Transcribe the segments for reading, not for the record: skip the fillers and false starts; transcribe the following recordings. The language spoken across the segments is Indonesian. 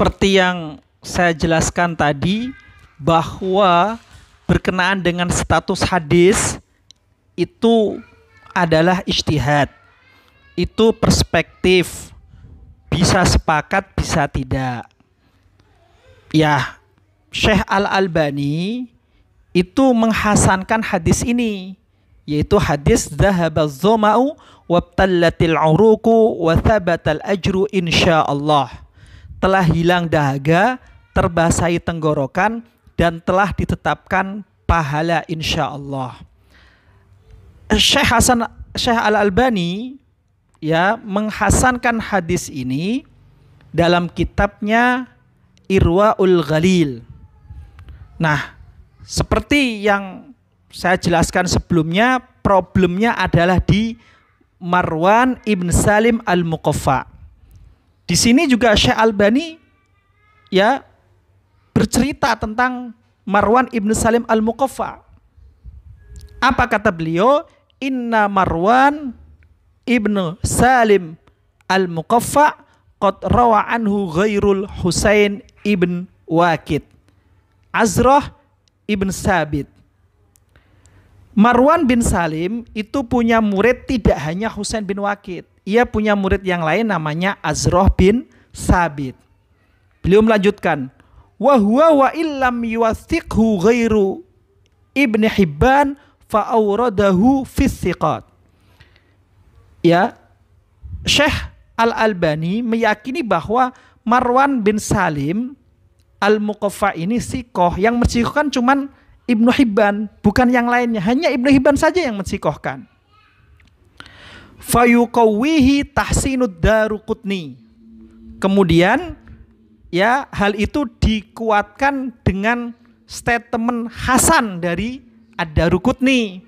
Seperti yang saya jelaskan tadi, bahwa berkenaan dengan status hadis itu adalah ijtihad. Itu perspektif. Bisa sepakat, bisa tidak. Ya, Syekh Al-Albani itu menghasankan hadis ini, yaitu hadis dhahabaz zama'u wabtallatil uruqu wa thabatal ajru insyaallah. Telah hilang dahaga, terbasahi tenggorokan, dan telah ditetapkan pahala insyaallah. Syekh Al-Albani ya menghasankan hadis ini dalam kitabnya Irwaul Ghalil. Nah, seperti yang saya jelaskan sebelumnya, problemnya adalah di Marwan ibn Salim al-Muqaffa. Di sini juga Syekh Albani ya bercerita tentang Marwan ibn Salim al-Muqaffa. Apa kata beliau? Inna Marwan ibn Salim al-Muqaffa qad rawa anhu ghairul Husain ibn Waqid Azrah ibn Sabit. Marwan bin Salim itu punya murid tidak hanya Husain bin Waqid. Ia punya murid yang lain namanya Azrah bin Sabit. Beliau melanjutkan, wa huwa wa illam yuwathiqhu ghairu Ibn Hibban fa awradahu fi thiqat. Ya, Syekh Al-Albani meyakini bahwa Marwan bin Salim Al-Muqaffa ini sikoh, yang mensikohkan cuman Ibnu Hibban, bukan yang lainnya. Hanya Ibnu Hibban saja yang mensikohkan. Fayuqawwihi tahsinud Daruqutni. Kemudian ya hal itu dikuatkan dengan statement hasan dari Ad-Daruqutni.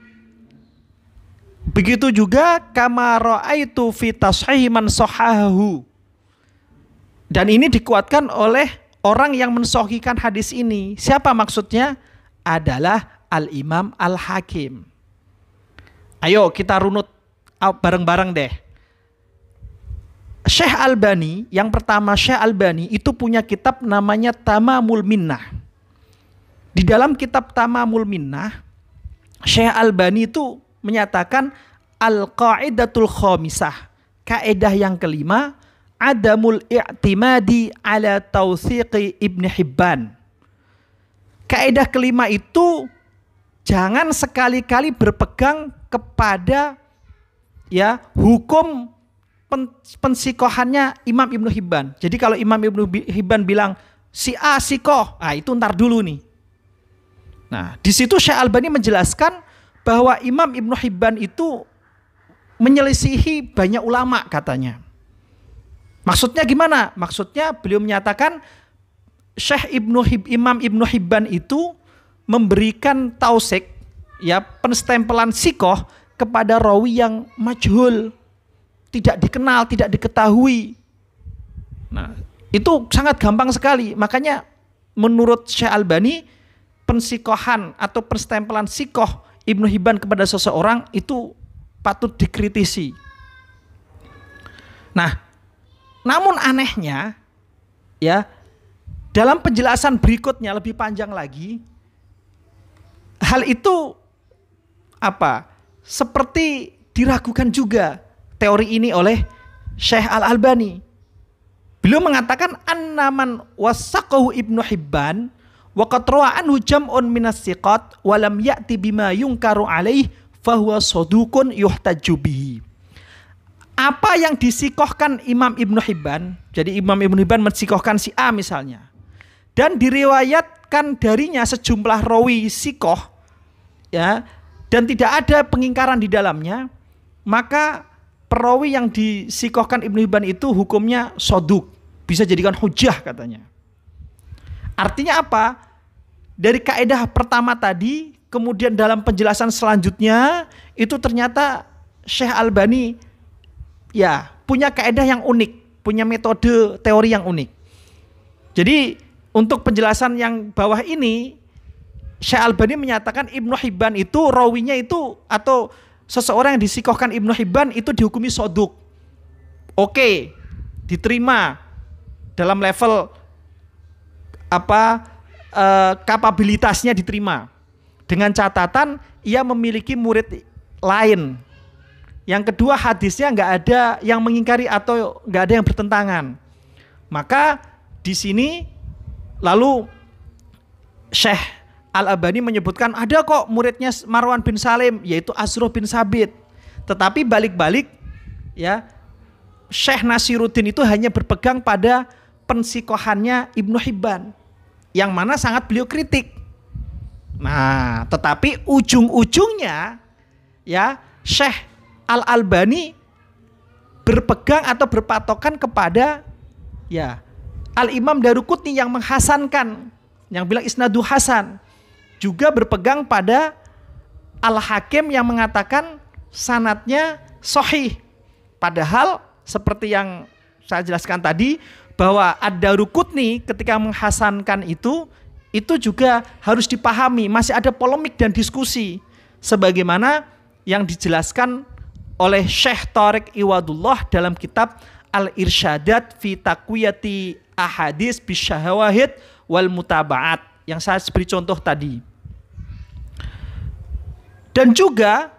Begitu juga kama ra'aitu fi tashih man sahahahu. Dan ini dikuatkan oleh orang yang mensahihkan hadis ini. Siapa maksudnya? Adalah Al-Imam Al-Hakim. Ayo kita runut bareng-bareng deh. Syekh Albani, yang pertama Syekh Albani itu punya kitab namanya Tamamul Minnah. Di dalam kitab Tamamul Minnah, Syekh Albani itu menyatakan Al-Qa'idatul Khamisah, kaidah yang kelima, adamul i'timadi ala tawthiqi Ibn Hibban. Kaidah kelima itu jangan sekali-kali berpegang kepada ya hukum pensikohannya Imam Ibnu Hibban. Jadi kalau Imam Ibnu Hibban bilang si A sikoh, itu ntar dulu nih. Nah, di situ Syekh Albani menjelaskan bahwa Imam Ibnu Hibban itu menyelisihi banyak ulama katanya. Maksudnya gimana? Maksudnya beliau menyatakan Imam Ibnu Hibban itu memberikan tausik, ya penstempelan sikoh kepada rawi yang majhul, tidak dikenal, tidak diketahui. Nah, itu sangat gampang sekali. Makanya menurut Syekh Albani, pensikohan atau penstempelan sikoh Ibnu Hibban kepada seseorang itu patut dikritisi. Nah, namun anehnya ya, dalam penjelasan berikutnya lebih panjang lagi, hal itu seperti diragukan juga teori ini oleh Syekh Al-Albani. Beliau mengatakan annaman wasaqahu Ibnu Hibban wa qad rawa anhu jam'un minas siqat wa lam ya'ti bima yunkaru alaih fahuwa sadukun yuhtajju bihi. Apa yang disikohkan Imam Ibnu Hibban, jadi Imam Ibnu Hibban mensikohkan si A misalnya, dan diriwayatkan darinya sejumlah rawi sikoh, ya, dan tidak ada pengingkaran di dalamnya, maka perawi yang disikohkan Ibnu Hibban itu hukumnya soduk, bisa jadikan hujah katanya. Artinya apa? Dari kaidah pertama tadi, kemudian dalam penjelasan selanjutnya itu ternyata Syekh Albani ya punya kaidah yang unik, punya metode teori yang unik. Jadi untuk penjelasan yang bawah ini, Syekh Albani menyatakan Ibnu Hibban itu rawinya itu atau seseorang yang disikohkan Ibnu Hibban itu dihukumi soduk. Oke, diterima dalam level kapabilitasnya diterima. Dengan catatan ia memiliki murid lain. Yang kedua, hadisnya nggak ada yang mengingkari atau nggak ada yang bertentangan. Maka di sini lalu Syekh Al-Albani menyebutkan ada kok muridnya Marwan bin Salim, yaitu Azruh bin Sabit. Tetapi balik-balik ya, Syekh Nasiruddin itu hanya berpegang pada pensikohannya Ibnu Hibban, yang mana sangat beliau kritik. Nah, tetapi ujung-ujungnya ya Syekh Al-Albani berpegang atau berpatokan kepada ya Al-Imam Daruqutni yang menghasankan, yang bilang isnadu hasan, juga berpegang pada Al-Hakim yang mengatakan sanadnya sahih. Padahal seperti yang saya jelaskan tadi bahwa Ad-Daruqutni ketika menghasankan itu juga harus dipahami, masih ada polemik dan diskusi sebagaimana yang dijelaskan oleh Syekh Thariq Iwadullah dalam kitab Al-Irsyadat fi Taqwiyati Ahadits Bisyahawahid wal Mutaba'at yang saya beri contoh tadi. Dan juga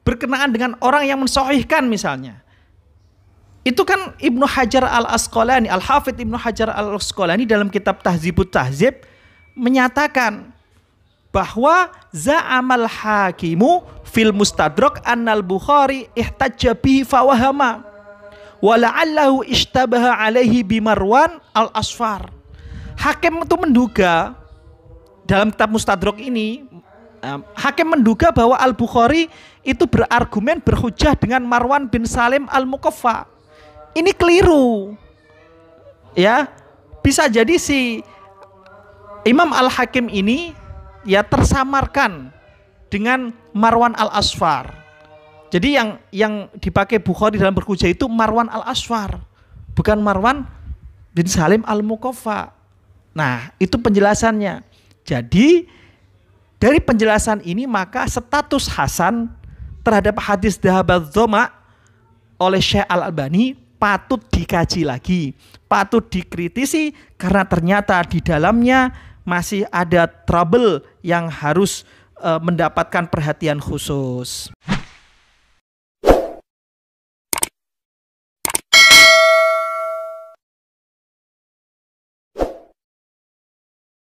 berkenaan dengan orang yang mensahihkan misalnya. Itu kan Ibnu Hajar Al-Asqalani, Al-Hafidh Ibnu Hajar Al-Asqalani dalam kitab Tahzibut Tahzib menyatakan bahwa za'amal hakimu fil mustadrak annal Bukhari ihtajja bihi fawahama wa la'allahu ishtabaha alaihi bimarwan al-asfar. Hakim itu menduga dalam kitab Mustadrak ini, Hakim menduga bahwa Al-Bukhari itu berargumen berhujjah dengan Marwan bin Salim al-Muqaffa. Ini keliru. Ya, bisa jadi si Imam Al-Hakim ini ya tersamarkan dengan Marwan al-Asfar. Jadi yang dipakai Bukhari dalam berhujjah itu Marwan al-Asfar, bukan Marwan bin Salim al-Muqaffa. Nah, itu penjelasannya. Jadi dari penjelasan ini maka status hasan terhadap hadis Dhahabadz Dhama oleh Syekh Al-Albani patut dikaji lagi, patut dikritisi karena ternyata di dalamnya masih ada trouble yang harus mendapatkan perhatian khusus.